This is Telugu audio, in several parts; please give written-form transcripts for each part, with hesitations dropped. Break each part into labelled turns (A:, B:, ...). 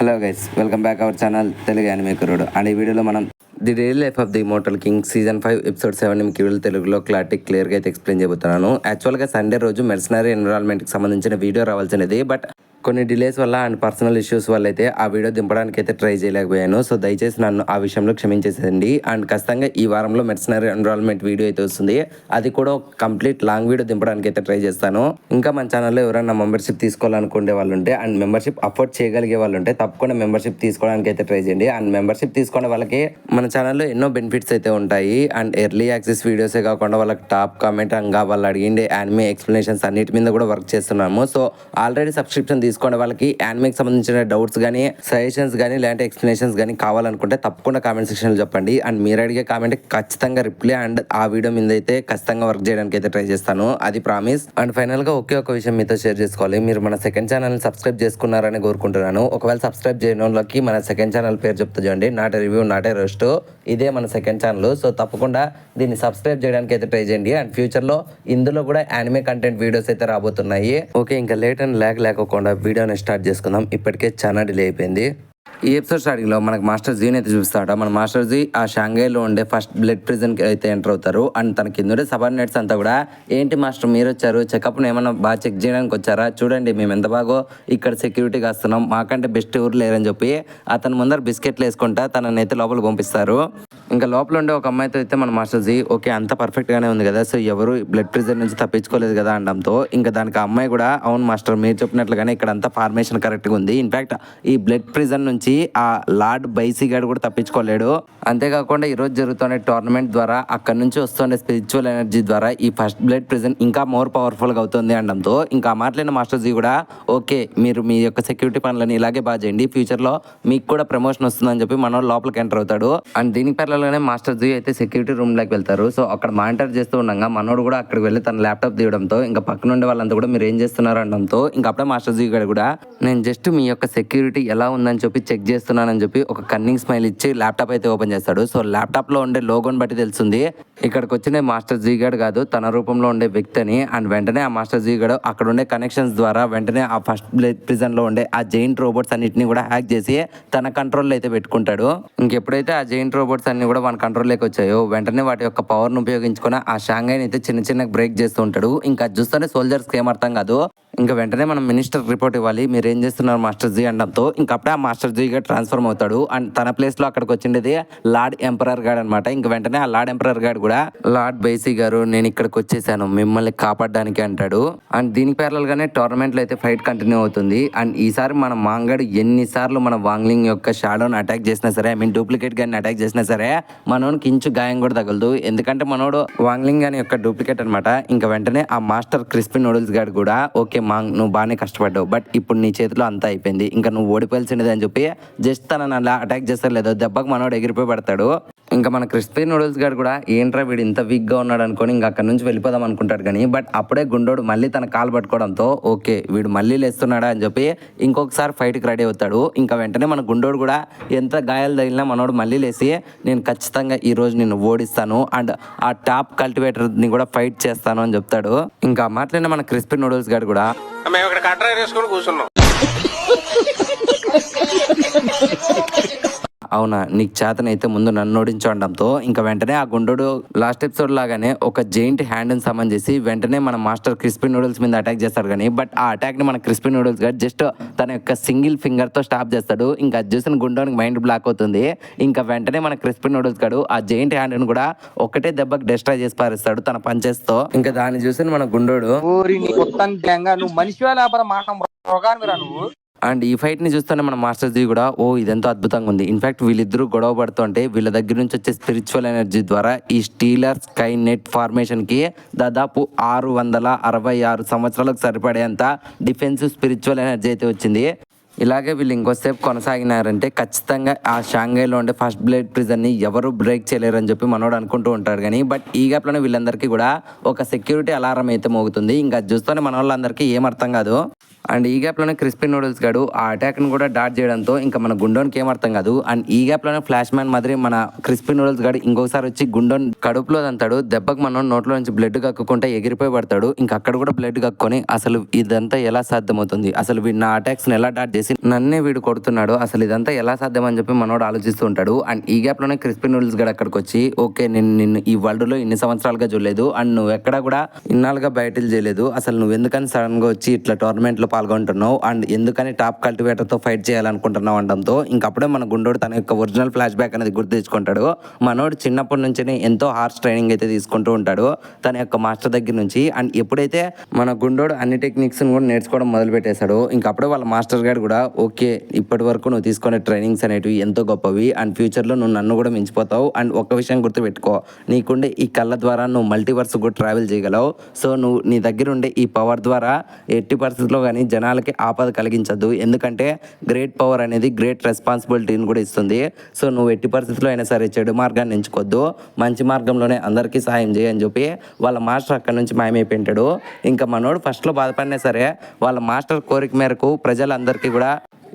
A: Hello guys, welcome back our channel Telugu anime కుర్రోడు. అండ్ ఈ వీడియోలో మనం the daily life of the immortal king season 5 episode 7 మీకు వీడియో తెలుగులో క్లియర్గా అయితే ఎక్స్ప్లెయిన్ చేయబోతున్నాను. యాక్చువల్గా సండే రోజు మెర్సనరీ ఎన్విరాన్మెంట్కి సంబంధించిన వీడియో రావాల్సినది, బట్ కొన్ని డిలేస్ వల్ల అండ్ పర్సనల్ ఇష్యూస్ వల్ల అయితే ఆ వీడియో దింపడానికి అయితే ట్రై చేయలేకపోయాను. సో దయచేసి నన్ను ఆ విషయంలో క్షమించేసేయండి. అండ్ ఖచ్చితంగా ఈ వారంలో మెర్సనరీ ఎన్విరాన్మెంట్ వీడియో అయితే వస్తుంది. అది కూడా కంప్లీట్ లాంగ్ వీడియో దింపడానికి అయితే ట్రై చేస్తాను. ఇంకా మన ఛానల్లో ఎవరైనా మెంబర్షిప్ తీసుకోవాలనుకునే వాళ్ళు ఉంటే అండ్ మెంబర్షిప్ అఫోర్డ్ చేయగలిగే వాళ్ళు ఉంటే తప్పకుండా మెంబర్షిప్ తీసుకోవడానికి అయితే ట్రై చేయండి. అండ్ మెంబర్షిప్ తీసుకునే వాళ్ళకి మన ఛానల్లో ఎన్నో బెనిఫిట్స్ అయితే ఉంటాయి. అండ్ ఎర్లీ యాక్సెస్ వీడియోసే కాకుండా వాళ్ళకి టాప్ కామెంట్ ఇంకా వాళ్ళు అడిగిండే యానిమే ఎక్స్ప్లెనేషన్స్ అన్నిటి మీద కూడా వర్క్ చేస్తున్నాము. సో ఆల్రెడీ సబ్స్క్రిప్షన్ తీసుకోండి వాళ్ళకి యానిమేకి సంబంధించిన డౌట్స్ కానీ సజెషన్స్ కానీ లేదంటే ఎక్స్ప్లెనేషన్స్ కానీ కావాలనుకుంటే తప్పకుండా కామెంట్ సెక్షన్లో చెప్పండి. అండ్ మీరు అడిగే కామెంట్ ఖచ్చితంగా రిప్లై అండ్ ఆ వీడియో మీద అయితే ఖచ్చితంగా వర్క్ చేయడానికి అయితే ట్రై చేస్తాను, అది ప్రామిస్. అండ్ ఫైనల్గా ఒకే ఒక విషయం మీతో షేర్ చేసుకోవాలి. మీరు మన సెకండ్ ఛానల్ని సబ్స్క్రైబ్ చేసుకున్నారని కోరుకుంటున్నాను. ఒకవేళ సబ్స్క్రైబ్ చేయని వాళ్ళకి మన సెకండ్ ఛానల్ పేరు చెప్తా చూడండి, నాట్ రివ్యూ నాట్ రోస్ట్. ఇదే మన సెకండ్ ఛానల్. సో తప్పకుండా దీన్ని సబ్స్క్రైబ్ చేయడానికి అయితే ట్రై చేయండి. అండ్ ఫ్యూచర్లో ఇందులో కూడా యానిమే కంటెంట్ వీడియోస్ అయితే రాబోతున్నాయి. ఓకే, ఇంకా లేట్ అండ్ ల్యాగ్ లేకుండా వీడియోని స్టార్ట్ చేసుకుందాం. ఇప్పటికే చాలా డిలే అయిపోయింది. ఈ ఎపిసోడ్ స్టార్టింగ్ లో మనకు మాస్టర్ జీని అయితే చూపిస్తాడు. మన మాస్టర్ జీ ఆ షాంఘైలో ఉండే ఫస్ట్ బ్లడ్ ప్రిజన్ కి అయితే ఎంటర్ అవుతారు. అండ్ తన కింద సబార్డినేట్స్ అంతా కూడా, ఏంటి మాస్టర్ మీరు వచ్చారు, చెకప్ ఏమన్నా బాగా చెక్ చేయడానికి వచ్చారా, చూడండి మేము ఎంత బాగో ఇక్కడ సెక్యూరిటీగా వస్తున్నాం, మాకంటే బెస్ట్ ఎవరు లేరని చెప్పి అతను ముందర బిస్కెట్లు వేసుకుంటా తననైతే లోపల పంపిస్తారు. ఇంకా లోపల ఉండే ఒక అమ్మాయితో అయితే మన మాస్టర్ జీ ఓకే అంత పర్ఫెక్ట్ గానే ఉంది కదా, సో ఎవరు బ్లడ్ ప్రిజన్ నుంచి తప్పించుకోలేదు కదా అనడంతో ఇంకా దానికి ఆ అమ్మాయి కూడా అవును మాస్టర్ మీరు చెప్పినట్లుగానే ఇక్కడ అంతా ఫార్మేషన్ కరెక్ట్గా ఉంది, ఇన్ఫాక్ట్ ఈ బ్లడ్ ప్రిజన్ నుంచి ఆ లార్డ్ బైసీ గారు కూడా తప్పించుకోలేడు. అంతేకాకుండా ఈ రోజు జరుగుతున్న టోర్నమెంట్ ద్వారా అక్కడ నుంచి వస్తున్న స్పిరిచువల్ ఎనర్జీ ద్వారా ఈ ఫస్ట్ బ్లడ్ ప్రిజన్ ఇంకా మోర్ పవర్ఫుల్ గా అవుతుంది అనడంతో ఇంకా మాట్లాడిన మాస్టర్ జీ కూడా ఓకే మీరు మీ యొక్క సెక్యూరిటీ పనులని ఇలాగే బాగా చేయండి, ఫ్యూచర్ లో మీకు కూడా ప్రమోషన్ వస్తుందని చెప్పి మనోడు లోపలికి ఎంటర్ అవుతాడు. అండ్ దీనికి పేర్లలోనే మాస్టర్ జీ అయితే సెక్యూరిటీ రూమ్ లోకి వెళ్తారు. సో అక్కడ మానిటర్ చేస్తూ ఉండగా మనోడు కూడా అక్కడికి వెళ్ళి తన ల్యాప్టాప్ తీయడంతో ఇంకా పక్కన ఉండే వాళ్ళంతా కూడా మీరు ఏం చేస్తున్నారు అనడంతో ఇంకా అప్పుడే మాస్టర్ జీ గారు కూడా నేను జస్ట్ మీ యొక్క సెక్యూరిటీ ఎలా ఉందని చెప్పి చెక్ చేస్తున్నానని చెప్పి ఒక కన్నింగ్ స్మైల్ ఇచ్చి ల్యాప్టాప్ అయితే ఓపెన్ చేస్తాడు. సో ల్యాప్టాప్ లో ఉండే లోగోని బట్టి తెలుస్తుంది ఇక్కడికి వచ్చిన మాస్టర్ జీ గారు కాదు తన రూపంలో ఉండే వ్యక్తి అని. అండ్ వెంటనే ఆ మాస్టర్ జీ గారు అక్కడ ఉండే కనెక్షన్స్ ద్వారా వెంటనే ఆ ఫస్ట్ బ్లడ్ ప్రిజన్ లో ఉండే ఆ జైంట్ రోబోట్స్ అన్నిటిని కూడా హ్యాక్ చేసి తన కంట్రోల్లో అయితే పెట్టుకుంటాడు. ఇంకెప్పుడైతే ఆ జైంట్ రోబోట్స్ అన్ని కూడా మన కంట్రోల్లోకి వచ్చాయో వెంటనే వాటి యొక్క పవర్ ను ఉపయోగించుకుని ఆ షాంఘైని అయితే చిన్న చిన్న బ్రేక్ చేస్తూ ఉంటాడు. ఇంకా చూస్తూనే సోల్జర్స్ కి ఏమర్థం కాదు. ఇంకా వెంటనే మనం మినిస్టర్ రిపోర్ట్ ఇవ్వాలి, మీరు ఏం చేస్తున్నారు మాస్టర్ జీ అనడంతో ఇంకా అప్పుడే ఆ మాస్టర్ జీ గారు ట్రాన్స్ఫర్మ్ అవుతాడు. అండ్ తన ప్లేస్ లో అక్కడికి వచ్చిండేది లార్డ్ ఎంపరర్ గార్డ్ అనమాట. ఇంకా వెంటనే ఆ లార్డ్ ఎంపరర్ గార్డ్ కూడా లార్డ్ బైసీ గారు నేను ఇక్కడికి వచ్చేసాను మిమ్మల్ని కాపాడడానికి అంటాడు. అండ్ దీని ప్యారల్ గానే టోర్నమెంట్ లో అయితే ఫైట్ కంటిన్యూ అవుతుంది. అండ్ ఈసారి మన మాంగాడు ఎన్నిసార్లు మన వాంగ్లింగ్ యొక్క షాడోని అటాక్ చేసినా సరే, ఐ మీన్ డూప్లికేట్ గాని అటాక్ చేసినా సరే మనోడికి ఇంచు గాయం కూడా తగలదు, ఎందుకంటే మనోడు వాంగ్లింగ్ గాని యొక్క డూప్లికేట్ అనమాట. ఇంకా వెంటనే ఆ మాస్టర్ క్రిస్పీ నూడిల్స్ గార్డ్ కూడా ఓకే మాంగ్ నువ్వు బాగానే కష్టపడ్డావు, బట్ ఇప్పుడు నీ చేతిలో అంతా అయిపోయింది, ఇంకా నువ్వు ఓడిపోయాల్సింది అని చెప్పి జస్ట్ తనని అలా అటాక్ చేస్తారు లేదో దెబ్బకు మనోడు ఎగిరిపోయి పడతాడు. ఇంకా మన క్రిస్పీ నూడిల్స్ గారు కూడా ఏంట్రా వీడు ఇంత వీక్ గా ఉన్నాడు అనుకొని ఇంకా అక్కడ నుంచి వెళ్ళిపోదాం అనుకుంటాడు. కానీ బట్ అప్పుడే గుండోడు మళ్ళీ తన కాలు పట్టుకోవడంతో ఓకే వీడు మళ్ళీ లేస్తున్నాడా అని చెప్పి ఇంకొకసారి ఫైట్ కి రెడీ అవుతాడు. ఇంకా వెంటనే మన గుండోడు కూడా ఎంత గాయాలు తగిలినా మనోడు మళ్ళీ లేసి నేను ఖచ్చితంగా ఈ రోజు నిన్ను ఓడిస్తాను అండ్ ఆ టాప్ కల్టివేటర్ ని కూడా ఫైట్ చేస్తాను అని చెప్తాడు. ఇంకా మాట్లాడిన మన క్రిస్పీ నూడిల్స్ గారు కూడా
B: మేము ఇక్కడ కట్రా వేసుకొని కూర్చున్నాం.
A: అవునా నీకు చేతనైతే ముందు నన్ను ఓడించడంతో ఇంకా వెంటనే ఆ గుండోడు లాస్ట్ ఎపిసోడ్ లాగానే ఒక జైంట్ హ్యాండ్ ని సమన్ చేసి వెంటనే మన మాస్టర్ క్రిస్పీ నూడిల్స్ మీద అటాక్ చేస్తాడు. కానీ బట్ ఆ అటాక్ ని మన క్రిస్పీ నూడిల్స్ గారు జస్ట్ తన యొక్క సింగిల్ ఫింగర్ తో స్టాప్ చేస్తాడు. ఇంకా అది చూసిన గుండోనికి మైండ్ బ్లాక్ అవుతుంది. ఇంకా వెంటనే మన క్రిస్పీ నూడిల్స్ గారు ఆ జైంట్ హ్యాండ్ ని కూడా ఒకటే దెబ్బకి డిస్ట్రాయ్ చేసి పారేస్తాడు తన పంచెస్ తో. ఇంకా దాన్ని చూసిన మన గుండోడు అండ్ ఈ ఫైట్ ని చూస్తూనే మన మాస్టర్ జీ కూడా ఓ ఇదెంతో అద్భుతంగా ఉంది. ఇన్ఫాక్ట్ వీళ్ళిద్దరూ గొడవ పడుతుంటే వీళ్ళ దగ్గర నుంచి వచ్చే స్పిరిచువల్ ఎనర్జీ ద్వారా ఈ స్టీలర్ స్కై నెట్ ఫార్మేషన్ కి దాదాపు 666 సంవత్సరాలకు సరిపడేంత డిఫెన్సివ్ స్పిరిచువల్ ఎనర్జీ అయితే వచ్చింది. ఇలాగే వీళ్ళు ఇంకోసేపు కొనసాగినారంటే ఖచ్చితంగా ఆ షాంఘైలో ఉండే ఫస్ట్ బ్లడ్ ప్రిజన్ ని ఎవరు బ్రేక్ చేయలేరు అని చెప్పి మనోడు అనుకుంటూ ఉంటాడు. కానీ బట్ ఈ గ్యాప్ లోనే వీళ్ళందరికీ కూడా ఒక సెక్యూరిటీ అలారం అయితే మోగుతుంది. ఇంకా చూస్తూనే మన వాళ్ళందరికీ ఏం అర్థం కాదు. అండ్ ఈ గ్యాప్లోనే క్రిస్పీ నూడిల్స్ గాడు ఆ అటాక్ని కూడా డాట్ చేయడంతో ఇంకా మన గుండోన్కి ఏం అర్థం కాదు. అండ్ ఈ గ్యాప్లోనే ఫ్లాష్ మ్యాన్ మాదిరి మన క్రిస్పీ నూడిల్స్ గాడు ఇంకొకసారి వచ్చి గుండోన్ కడుపులో దంతాడు. దెబ్బకు మనం నోట్లో నుంచి బ్లడ్ కక్కుకుంటే ఎగిరిపోయి పడతాడు. ఇంకా అక్కడ కూడా బ్లడ్ కక్కుని అసలు ఇదంతా ఎలా సాధ్యమవుతుంది, అసలు వీడు నా అటాక్స్ని ఎలా డాట్ చేసి నన్నే వీడు కొడుతున్నాడు, అసలు ఇదంతా ఎలా సాధ్యం అని చెప్పి మనోడు ఆలోచిస్తూ ఉంటాడు. అండ్ ఈ గ్యాప్లోనే క్రిస్పీ నూడిల్స్ గాడు అక్కడికి వచ్చి ఓకే నేను నిన్ను ఈ వరల్డ్లో ఇన్ని సంవత్సరాలుగా చూడలేదు అండ్ నువ్వు ఎక్కడా కూడా ఇన్నాళ్ళుగా బ్యాటిల్ చేయలేదు, అసలు నువ్వు ఎందుకని సడన్గా వచ్చి ఇట్లా టోర్నమెంట్లో పాల్గొంటున్నావు అండ్ ఎందుకని టాప్ కల్టివేటర్తో ఫైట్ చేయాలనుకుంటున్నావు అనడంతో ఇంకప్పుడే మన గుండోడు తన యొక్క ఒరిజినల్ ఫ్లాష్ బ్యాక్ అనేది గుర్తు తెచ్చుకుంటాడు. మనోడు చిన్నప్పటి నుంచినే ఎంతో హార్ష్ ట్రైనింగ్ అయితే తీసుకుంటూ ఉంటాడు తన యొక్క మాస్టర్ దగ్గర నుంచి. అండ్ ఎప్పుడైతే మన గుండోడు అన్ని టెక్నిక్స్ కూడా నేర్చుకోవడం మొదలు పెట్టేశాడు ఇంకప్పుడే వాళ్ళ మాస్టర్ గారు కూడా ఓకే ఇప్పటి వరకు నువ్వు తీసుకునే ట్రైనింగ్స్ అనేటివి ఎంతో గొప్పవి అండ్ ఫ్యూచర్లో నువ్వు నన్ను కూడా మించిపోతావు అండ్ ఒక్క విషయం గుర్తుపెట్టుకో, నీకుండే ఈ కళ్ళ ద్వారా నువ్వు మల్టీవర్స్ కూడా ట్రావెల్ చేయగలవు. సో నువ్వు నీ దగ్గర ఉండే ఈ పవర్ ద్వారా ఎట్టి పరిస్థితుల్లో కానీ జనాలకి ఆపద కలిగించద్దు, ఎందుకంటే గ్రేట్ పవర్ అనేది గ్రేట్ రెస్పాన్సిబిలిటీని కూడా ఇస్తుంది. సో నువ్వు ఎట్టి పరిస్థితుల్లో అయినా సరే చెడు మార్గాన్ని ఎంచుకోవద్దు, మంచి మార్గంలోనే అందరికీ సహాయం చేయని చెప్పి వాళ్ళ మాస్టర్ అక్కడి నుంచి మాయమైపోయింటాడు. ఇంకా మనోడు ఫస్ట్లో బాధపడినా సరే వాళ్ళ మాస్టర్ కోరిక మేరకు ప్రజలందరికీ కూడా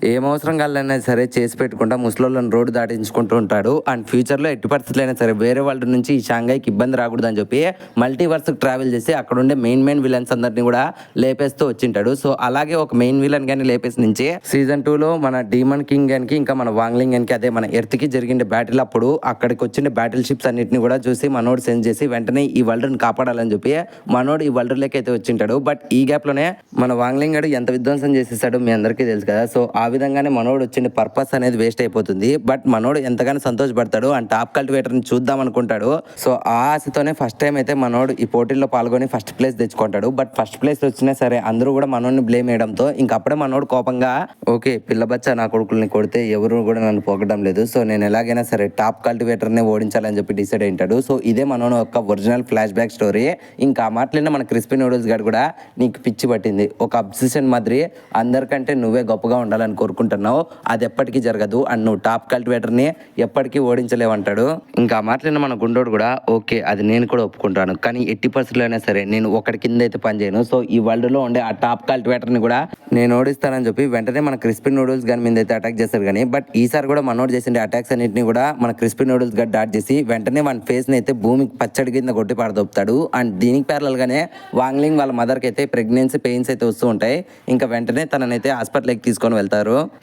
A: ఏం అవసరం కావాలన్నా సరే చేసి పెట్టుకుంటా ముసలోళ్ళని రోడ్డు దాటించుకుంటూ ఉంటాడు. అండ్ ఫ్యూచర్లో ఎట్టి పరిస్థితులు అయినా సరే వేరే వాళ్ళ నుంచి ఈ షాంఘైకి ఇబ్బంది రాకూడదని చెప్పి మల్టీవర్స్కి ట్రావెల్ చేసి అక్కడ ఉండే మెయిన్ విలన్స్ అందరినీ కూడా లేపేస్తూ వచ్చింటాడు. సో అలాగే ఒక మెయిన్ విలన్ కానీ లేపేసి నుంచి సీజన్ 2లో మన డీమన్ కింగ్ గానికి ఇంకా మన వాంగ్లింగ్ గానికి అదే మన ఎర్త్కి జరిగిన బ్యాటిల్ అప్పుడు అక్కడికి వచ్చిన బ్యాటిల్ షిప్స్ అన్నింటినీ కూడా చూసి మనోడు సెన్స్ చేసి వెంటనే ఈ వరల్డ్ని కాపాడాలని చెప్పి మనోడు ఈ వరల్డ్లోకి అయితే వచ్చింటాడు. బట్ ఈ గ్యాప్లోనే మన వాంగ్లింగ్ గాడు ఎంత విధ్వంసం చేసేసాడు మీ అందరికీ తెలుసు కదా. సో ఆ విధంగానే మనోడు వచ్చిన పర్పస్ అనేది వేస్ట్ అయిపోతుంది. బట్ మనోడు ఎంతగానో సంతోషపడతాడు అండ్ టాప్ కల్టివేటర్ని చూద్దాం అనుకుంటాడు. సో ఆ ఆశతోనే ఫస్ట్ టైం అయితే మనోడు ఈ పోటీల్లో పాల్గొని ఫస్ట్ ప్లేస్ తెచ్చుకుంటాడు. బట్ ఫస్ట్ ప్లేస్ వచ్చినా సరే అందరూ కూడా మనోడిని బ్లేమ్ వేయడంతో ఇంకప్పుడే మనోడు కోపంగా ఓకే పిల్లబచ్చా నా కొడుకుల్ని కొడితే ఎవరు కూడా నన్ను పొగడం లేదు, సో నేను ఎలాగైనా సరే టాప్ కల్టివేటర్ని ఓడించాలని చెప్పి డిసైడ్ అయింటాడు. సో ఇదే మనోడు యొక్క ఒరిజినల్ ఫ్లాష్ బ్యాక్ స్టోరీ. ఇంకా ఆ మాటలైనా మన క్రిస్పీ నూడిల్స్ గారు కూడా నీకు పిచ్చి పట్టింది, ఒక అబ్సెషన్ మాదిరి అందరికంటే నువ్వే గొప్పగా ఉండాలని కోరుకుంటున్నావు, అది ఎప్పటికీ జరగదు అండ్ నువ్వు టాప్ కల్టివేటర్ని ఎప్పటికీ ఓడించలేవంటాడు. ఇంకా మాట్లాడిన మన గుండోడు కూడా ఓకే అది నేను కూడా ఒప్పుకుంటాను, కానీ ఎట్టి పరిస్థితుల్లో అయినా సరే నేను ఒకటి కింద అయితే పనిచేయను, సో ఈ వరల్డ్లో ఉండే ఆ టాప్ కల్టివేటర్ని కూడా నేను ఓడిస్తానని చెప్పి వెంటనే మన క్రిస్పీ నూడిల్స్ గారి మీద అయితే అటాక్ చేస్తారు. కానీ బట్ ఈసారి కూడా మనోడు చేసిన అటాక్స్ అన్నింటినీ కూడా మన క్రిస్పీ నూడిల్స్ గారు డాట్ చేసి వెంటనే మన ఫేస్ని అయితే భూమికి పచ్చడి కింద కొట్టి పారదొప్పుతాడు. అండ్ దీనికి ప్యారల్గానే వాంగ్లింగ్ వాళ్ళ మదర్కి అయితే ప్రెగ్నెన్సీ పెయిన్స్ అయితే వస్తూ ఉంటాయి. ఇంకా వెంటనే తననైతే హాస్పిటల్కి తీసుకొని వెళ్తారు.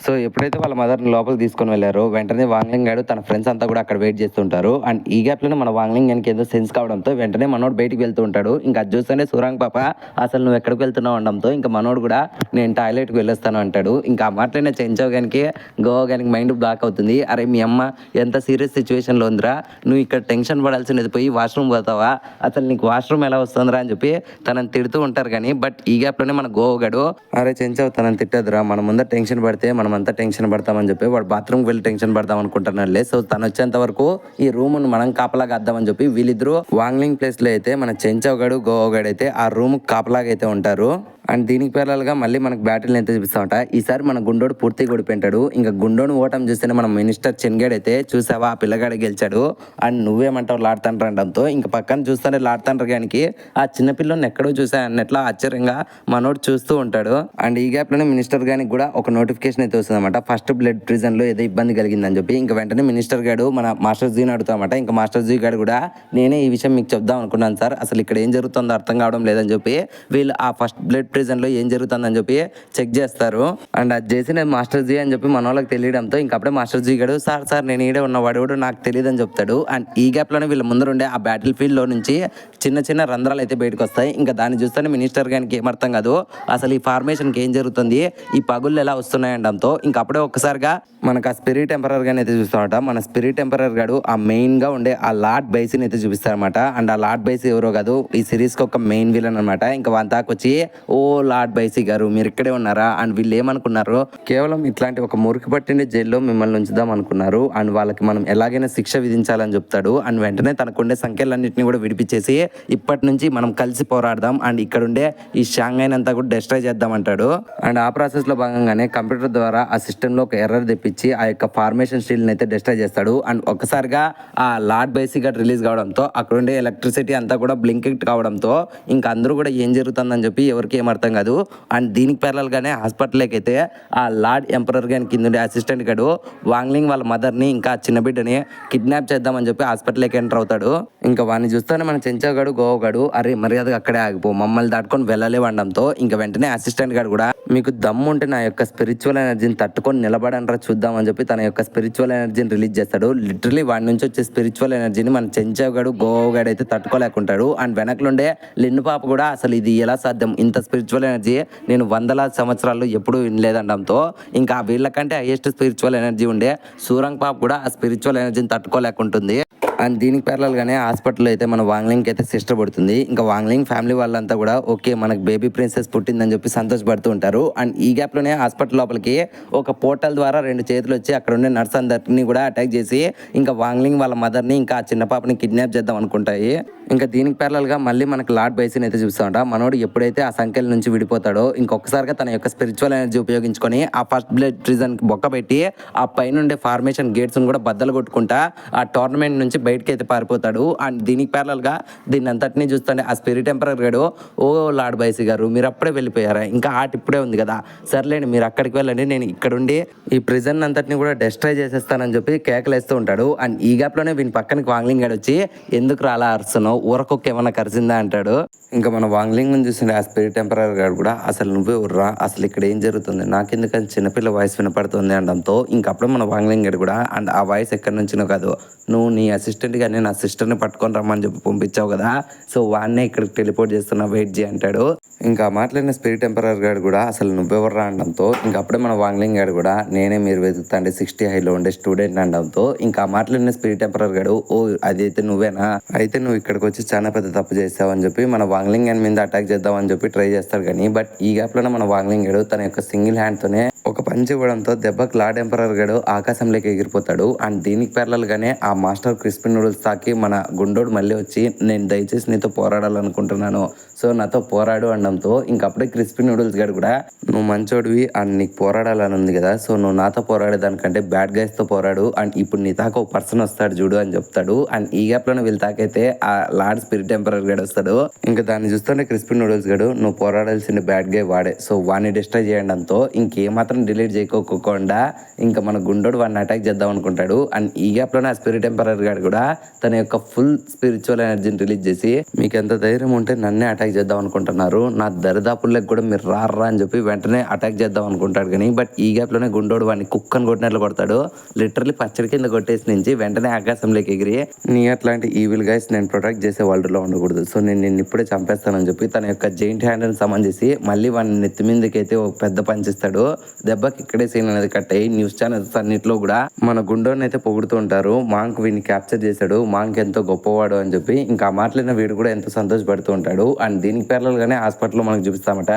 A: సో ఎప్పుడైతే వాళ్ళ మదర్ని లోపలికి తీసుకొని వెళ్ళారో వెంటనే వాంగ్లింగ్ గారు తన ఫ్రెండ్స్ అంతా కూడా అక్కడ వెయిట్ చేస్తుంటారు. అండ్ ఈ గ్యాప్లోనే మన వాంగ్లింగ్ గారికి ఏదో సెన్స్ కావడంతో వెంటనే మనోడు బయటికి వెళ్తూ ఉంటాడు. ఇంకా అది చూస్తేనే సురాంగ్ పాప అసలు నువ్వు ఎక్కడికి వెళ్తున్నావు అనడంతో ఇంకా మనోడు కూడా నేను టాయిలెట్కి వెళ్ళొస్తాను అంటాడు. ఇంకా ఆ మాటలైనా చెంచవ్ గానికి గోవా గానికి మైండ్ బ్లాక్ అవుతుంది. అరే మీ అమ్మ ఎంత సీరియస్ సిచ్యువేషన్లో ఉందిరా, నువ్వు ఇక్కడ టెన్షన్ పడాల్సినది పోయి వాష్రూమ్ పోతావా, అసలు నీకు వాష్రూమ్ ఎలా వస్తుందిరా అని చెప్పి తనని తిడుతూ ఉంటారు. కానీ బట్ ఈ గ్యాప్లోనే మన గోవా గడు అరే చెంచవ్ తనని తిట్టదురా, మన ముందర టెన్షన్ పడితే మనం అంతా టెన్షన్ పడతామని చెప్పి వాడు బాత్రూమ్కి వెళ్ళి టెన్షన్ పడతాం అనుకుంటున్నాడులే. సో తను వచ్చేంత వరకు ఈ రూమ్ మనం కాపలాగా వద్దామని చెప్పి వీళ్ళిద్దరూ వాంగ్లింగ్ ప్లేస్లో అయితే మన చెంచవ్ గడు గోవా గడు అయితే ఆ రూమ్ కాపలాగా అయితే ఉంటారు. అండ్ దీనికి పేర్లగా మళ్ళీ మనకు బ్యాటిల్ అయితే చూపిస్తామంట. ఈసారి మన గుండోడు పూర్తిగా ఓడిపోయింటాడు. ఇంకా గుండోని ఓటం చూస్తేనే మన మినిస్టర్ చెన్గాడు అయితే చూసావా ఆ పిల్లగాడు గెలిచాడు అండ్ నువ్వేమంటావు లాడుతాండ్రు అనడంతో ఇంకా పక్కన చూస్తేనే లాడుతాండ్రు కానీ ఆ చిన్నపిల్లని ఎక్కడో చూసా అన్నట్లా ఆశ్చర్యంగా మనోడు చూస్తూ ఉంటాడు. అండ్ ఈ గ్యాప్లోనే మినిస్టర్ గానికి కూడా ఒక నోటిఫికేషన్ అయితే వస్తుంది అనమాట, ఫస్ట్ బ్లడ్ ప్రిజన్లో ఏదో ఇబ్బంది కలిగిందని చెప్పి. ఇంకా వెంటనే మినిస్టర్ గారు మన మాస్టర్ జీని అడుగుతామట. ఇంకా మాస్టర్ జీ గారు కూడా నేనే ఈ విషయం మీకు చెప్దాం అనుకున్నాను సార్, అసలు ఇక్కడ ఏం జరుగుతుందో అర్థం కావడం లేదని చెప్పి వీళ్ళు ఆ ఫస్ట్ బ్లడ్ ప్రిజన్లో ఏం జరుగుతుందని చెప్పి చెక్ చేస్తారు. అండ్ అది చేసిన మాస్టర్ జీ అని చెప్పి మన వాళ్ళకి తెలియడంతో ఇంకప్పుడే మాస్టర్ జీ గడు సార్ నేను ఈడే ఉన్నవాడు కూడా నాకు తెలియదు అని చెప్తాడు. అండ్ ఈ గ్యాప్లోనే వీళ్ళ ముందర ఉండే ఆ బ్యాటిల్ ఫీల్డ్లో నుంచి చిన్న రంధ్రాలు అయితే బయటకు వస్తాయి. ఇంకా దాన్ని చూస్తేనే మినిస్టర్ గారికి ఏమర్థం కాదు, అసలు ఈ ఫార్మేషన్కి ఏం జరుగుతుంది, ఈ పగుళ్ళు ఎలా వస్తున్నాయి అనడంతో ఇంకా అప్పుడే ఒక్కసారిగా మనకు ఆ స్పిరిట్ ఎంపరర్ గాని అయితే చూస్తామట. మన స్పిరిట్ ఎంపరర్ గాడు ఆ మెయిన్గా ఉండే ఆ లార్డ్ బైసీని అయితే చూపిస్తారనమాట. అండ్ ఆ లార్డ్ బైసీ ఎవరో కాదు, ఈ సిరీస్కి ఒక మెయిన్ విలన్ అనమాట. ఇంకా వంతాకు వచ్చి ఓ లార్డ్ బైసీ గారు మీరు ఇక్కడే ఉన్నారా, అండ్ వీళ్ళు ఏమనుకున్నారు కేవలం ఇట్లాంటి ఒక మురికి పట్టిన జైల్లో మిమ్మల్ని ఉంచుదాం అనుకున్నారు అండ్ వాళ్ళకి మనం ఎలాగైనా శిక్ష విధించాలని చెప్తాడు. అండ్ వెంటనే తనకుండే సంఖ్యలన్నింటినీ కూడా విడిపించేసి ఇప్పటి నుంచి మనం కలిసి పోరాడదాం అండ్ ఇక్కడ ఉండే ఈ షాంఘైని అంతా కూడా డిస్ట్రాయ్ చేద్దాం అంటాడు. అండ్ ఆ ప్రాసెస్ లో భాగంగానే కంప్యూటర్ ద్వారా ఆ సిస్టమ్ లో ఒక ఎర్రర్ తెప్పించి ఆ యొక్క ఫార్మేషన్ స్టీల్ అయితే డిస్ట్రాయ్ చేస్తాడు. అండ్ ఒక్కసారిగా ఆ లార్డ్ బైసీ గా రిలీజ్ కావడంతో అక్కడ ఉండే ఎలక్ట్రిసిటీ అంతా కూడా బ్లింక్ కావడంతో ఇంకా అందరూ కూడా ఏం జరుగుతుందని చెప్పి ఎవరికి ఏం అర్థం కాదు. అండ్ దీనికి ప్యారల్గానే హాస్పిటల్కి అయితే ఆ లార్డ్ ఎంపరర్ గాని కింద ఉండే అసిస్టెంట్ గాడు వాంగ్లింగ్ వాళ్ళ మదర్ని ఇంకా చిన్న బిడ్డని కిడ్నాప్ చేద్దామని చెప్పి హాస్పిటల్కి ఎంటర్ అవుతాడు. ఇంకా వాడిని చూస్తానే మన చెంచాగాడు గోవగాడు అరే మర్యాదగా అక్కడే ఆగిపో మమ్మల్ని దాటుకొని వెళ్ళలేవండంతో ఇంకా వెంటనే అసిస్టెంట్ గారు కూడా మీకు దమ్ము ఉంటే నా యొక్క స్పిరిచువల్ ఎనర్జీని తట్టుకొని నిలబడనరా చూద్దామని చెప్పి తన యొక్క స్పిరిచువల్ ఎనర్జీని రిలీజ్ చేస్తాడు. లిటరలీ వాడి నుంచి వచ్చే స్పిరిచువల్ ఎనర్జీని మన చెంచాగాడు గోవగాడు అయితే తట్టుకోలేకుంటాడు. అండ్ వెనకలుండే లిన్ను పాప కూడా అసలు ఇది ఎలా సాధ్యం, ఇంత స్పిరిచువల్ ఎనర్జీ నేను వందలాది సంవత్సరాల్లో ఎప్పుడూ వినలేదండంతో ఇంకా వీళ్ళకంటే హైయెస్ట్ స్పిరిచువల్ ఎనర్జీ ఉండే సూరంగ్ పాప కూడా ఆ స్పిరిచువల్ ఎనర్జీని తట్టుకోలేకుంటుంది. అండ్ దీనికి ప్యారల్గానే హాస్పిటల్లో అయితే మన వాంగ్లింగ్కి అయితే సిస్టర్ పడుతుంది. ఇంకా వాంగ్లింగ్ ఫ్యామిలీ వాళ్ళంతా కూడా ఓకే మనకు బేబీ ప్రిన్సెస్ పుట్టిందని చెప్పి సంతోషపడుతూ ఉంటారు. అండ్ ఈ గ్యాప్లోనే హాస్పిటల్ లోపలికి ఒక పోర్టల్ ద్వారా 2 చేతులు వచ్చి అక్కడ ఉండే నర్స్ అందరినీ కూడా అటాక్ చేసి ఇంకా వాంగ్లింగ్ వాళ్ళ మదర్ని ఇంకా ఆ చిన్న పాపని కిడ్నాప్ చేద్దాం అనుకుంటాయి. ఇంకా దీనికి ప్యారల్గా మళ్ళీ మనకి లార్డ్ బైసిన్ అయితే చూస్తామంట. మనోడు ఎప్పుడైతే ఆ సంఖ్యల నుంచి విడిపోతాడో ఇంకొకసారిగా తన యొక్క స్పిరిచువల్ ఎనర్జీ ఉపయోగించుకొని ఆ ఫస్ట్ బ్లడ్ ప్రిజన్కి బొక్క పెట్టి ఆ పైన ఉండే ఫార్మేషన్ గేట్స్ని కూడా బద్దలు కొట్టుకుంటా ఆ టోర్నమెంట్ నుంచి బయటకి అయితే పారిపోతాడు. అండ్ దీనికి ప్యారల్గా దీన్ని అంతటినీ చూస్తుంటే ఆ స్పిరిట్ ఎంపరర్ గాడు ఓ లార్డ్ బైసి గారు మీరు అప్పుడే వెళ్ళిపోయారా, ఇంకా ఆట ఇప్పుడే ఉంది కదా, సర్లేండి మీరు అక్కడికి వెళ్ళండి, నేను ఇక్కడుండి ఈ ప్రిజన్ అంతటిని కూడా డెస్ట్రాయ్ చేసేస్తానని చెప్పి కేకలేస్తూ ఉంటాడు. అండ్ ఈ గ్యాప్లోనే వీని పక్కనకి వాంగ్లింగ్ గాడు వచ్చి ఎందుకు రాలా అరుస్తున్నావు, ఊరకొక్క ఏమన్నా కరిసిందా అంటాడు. ఇంకా మన వాంగ్లింగ్ చూస్తుండే ఆ స్పిరిట్ ఎంపరర్ గారు కూడా అసలు నువ్వే ఉర్రా, అసలు ఇక్కడ ఏం జరుగుతుంది, నాకెందుకని చిన్నపిల్ల వాయిస్ వినపడుతుంది అనడంతో ఇంకప్పుడు మన వాంగ్లింగ్ గారు కూడా అండ్ ఆ వాయిస్ ఎక్కడి నుంచినో కాదు, నువ్వు నీ అసిస్టెంట్ గానే నా సిస్టర్ని పట్టుకొని రమ్మని చెప్పి పంపించావు కదా, సో వాడినే ఇక్కడికి టెలిపోర్ట్ చేస్తున్నా వెయిట్ చేయి అంటాడు. ఇంకా మాట్లాడిన స్పిరిట్ ఎంపరర్ గారు కూడా అసలు నువ్వెవర్రా అనడంతో ఇంకా అప్పుడే మన వాంగ్లింగ్ గారు కూడా నేనే మీరు వెతుకుతాండే 60 హైలో ఉండే స్టూడెంట్ అనడంతో ఇంకా మాట్లాడిన స్పిరిట్ ఎంపరర్ గారు ఓ అదైతే నువ్వేనా, అయితే నువ్వు ఇక్కడికి వచ్చి చాలా పెద్ద తప్పు చేసావు అని చెప్పి మన వాంగ్లింగ్ గారి మీద అటాక్ చేద్దామని చెప్పి ట్రై చేస్తాడు. కానీ బట్ ఈ గ్యాప్లోనే మన వాంగ్లింగ్ గారు తన యొక్క సింగిల్ హ్యాండ్తోనే ఒక పంచ్ ఇవ్వడంతో దెబ్బకి లార్డ్ ఎంపరర్ గారు ఆకాశంలోకి ఎగిరిపోతాడు. అండ్ దీనికి ప్యారల్గానే ఆ మాస్టర్ క్రిస్పీ నూడిల్స్ తాకి మన గుండోడు మళ్ళీ వచ్చి నేను దయచేసి నీతో పోరాడాలనుకుంటున్నాను, సో నాతో పోరాడు అనడంతో ఇంకప్పుడే క్రిస్పీ నూడిల్స్ గారు కూడా నువ్వు మంచోడివి అండ్ నీకు పోరాడాలని ఉంది కదా, సో నువ్వు నాతో పోరాడేదానికంటే బ్యాడ్ గైస్తో పోరాడు అండ్ ఇప్పుడు నీ తాక ఒక పర్సన్ వస్తాడు చూడు అని చెప్తాడు. అండ్ ఈ గ్యాప్లోనే వీళ్ళ తాకైతే ఆ లార్డ్ స్పిరిట్ ఎంపరర్ గారు వస్తాడు. ఇంకా దాన్ని చూస్తుంటే క్రిస్పీ నూడిల్స్ గారు నువ్వు పోరాడాల్సిన బ్యాడ్ గై వాడే, సో వాడిని డిస్ట్రాయ్ చేయడంతో ఇంకేమాత్రం డిలీట్ చేయకోకుండా ఇంకా మన గుండోడు వాడిని అటాక్ చేద్దాం అనుకుంటాడు. అండ్ ఈ గ్యాప్లోనే ఆ స్పిరిట్ ఎంపరర్ గారు కూడా తన యొక్క ఫుల్ స్పిరిచువల్ ఎనర్జీని రిలీజ్ చేసి మీకు ఎంత ధైర్యం ఉంటే నన్నే అటాక్ చేద్దాం అనుకుంటున్నారు, నా దరిదాపుల్లోకి కూడా మీరు రారా అని చెప్పి వెంటనే అటాక్ చేద్దాం అనుకుంటాడు. కానీ బట్ ఈ గ్యాప్లోనే గుండోడు వాడిని కుక్కని కొట్టినట్లు కొడతాడు. లిటరలీ పచ్చడి కింద కొట్టేసి నుంచి వెంటనే ఆకాశంలోకి ఎగిరి నీ అట్లాంటి ఈవిల్ గైస్ నేను ప్రొటెక్ట్ చేసే వరల్డ్లో ఉండకూడదు, సో నేను నిన్ను ఇప్పుడే చంపేస్తానని చెప్పి తన యొక్క జైంట్ హ్యాండ్ని సమన్ చేసి మళ్ళీ వాడిని నెత్తి మీదకి అయితే ఒక పెద్ద పంచిస్తాడు. దెబ్బకి ఇక్కడే సీన్ అనేది కట్ అయ్యి న్యూస్ ఛానల్స్ అన్నింటిలో కూడా మన గుండోని అయితే పొగుడుతూ ఉంటారు. మాంక్ వీడిని క్యాప్చర్ చేశాడు, మాంక్ ఎంతో గొప్పవాడు అని చెప్పి ఇంకా మాట్లాడిన వీడు కూడా ఎంతో సంతోషపడుతూ ఉంటాడు. అండ్ దీనికి ప్యారల్గానే హాస్పిటల్లో మనకు చూపిస్తామట.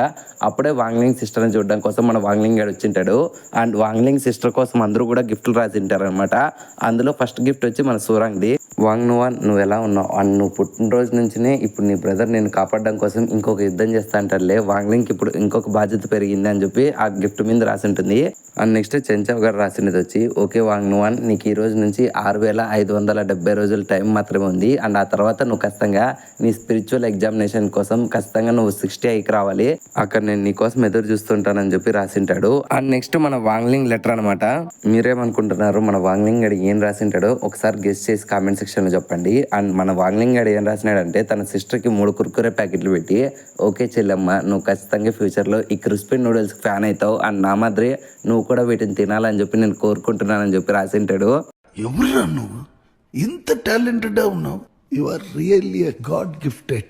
A: అప్పుడే వాంగ్లింగ్ సిస్టర్ని చూడడం కోసం మన వాంగ్లింగ్ గారు వచ్చింటాడు. అండ్ వాంగ్లింగ్ సిస్టర్ కోసం అందరూ కూడా గిఫ్ట్లు రాసింటారు అనమాట. అందులో ఫస్ట్ గిఫ్ట్ వచ్చి మన సూరాంగ్ది. వాంగ్ నువ్వు ఎలా ఉన్నావు అండ్ నువ్వు పుట్టినరోజు నుంచినే ఇప్పుడు నీ బ్రదర్ నేను కాపాడడం కోసం ఇంకొక యుద్ధం చేస్తా అంటారులే, వాంగ్లింగ్ ఇప్పుడు ఇంకొక బాధ్యత పెరిగింది అని చెప్పి ఆ గిఫ్ట్ మీద రాసి ఉంటుంది. అండ్ నెక్స్ట్ చెంచావ్ గారు రాసినది వచ్చి ఓకే వాంగ్ నీకు ఈ రోజు నుంచి 6570 రోజుల టైం మాత్రమే ఉంది అండ్ ఆ తర్వాత నువ్వు ఖచ్చితంగా నీ స్పిరిచువల్ ఎగ్జామినేషన్ కోసం ఖచ్చితంగా నువ్వు 60 ఐకి రావాలి, అక్కడ నేను నీ కోసం ఎదురు చూస్తుంటానని చెప్పి రాసింటాడు. అండ్ నెక్స్ట్ మన వాంగ్లింగ్ లెటర్ అనమాట. మీరేమనుకుంటున్నారు మన వాంగ్లింగ్ గడి ఏం రాసింటాడో ఒకసారి గెస్ట్ చేసి కామెంట్ సెక్షన్ లో చెప్పండి. అండ్ మన వాంగ్లింగ్ గడి ఏం రాసినాడంటే తన సిస్టర్ కి 3 కుర్కురే ప్యాకెట్లు పెట్టి ఓకే చెల్లెమ్మ నువ్వు ఖచ్చితంగా ఫ్యూచర్ లో ఈ క్రిస్పీ నూడిల్స్ ఫ్యాన్ అవుతావు అండ్ నా మాదిరి నువ్వు కూడా వీటిని తినాలని చెప్పి నేను కోరుకుంటున్నానని చెప్పి రాసింటాడు.
C: ఎవరురా నువ్వు ఇంత టాలెంటెడ్ ఉన్నావు, you are really a god gifted.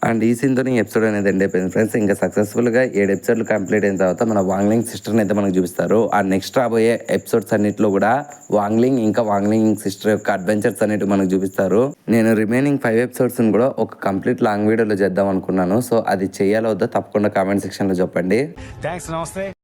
A: And ఈ సీన్తోనే ఎపిసోడ్ అనేది ఎండ్ అయిపోయింది ఫ్రెండ్స్. ఇంకా సక్సెస్ఫుల్గా 7 ఎపిసోడ్లు కంప్లీట్ అయిన తర్వాత మన వాంగ్లింగ్ సిస్టర్ని అయితే మనకు చూపిస్తారు. ఆ నెక్స్ట్ రాబోయే ఎపిసోడ్స్ అన్నింటిలో కూడా వాంగ్లింగ్ ఇంకా వాంగ్లింగ్ సిస్టర్ యొక్క అడ్వెంచర్స్ అనేవి మనకు చూపిస్తారు. నేను రిమైనింగ్ 5 ఎపిసోడ్స్ని కూడా ఒక కంప్లీట్ లాంగ్ వీడియోలో చేద్దాం అనుకున్నాను. సో అది చేయాలో వద్దో తప్పకుండా కామెంట్ సెక్షన్లో చెప్పండి.
D: థ్యాంక్స్, నమస్తే.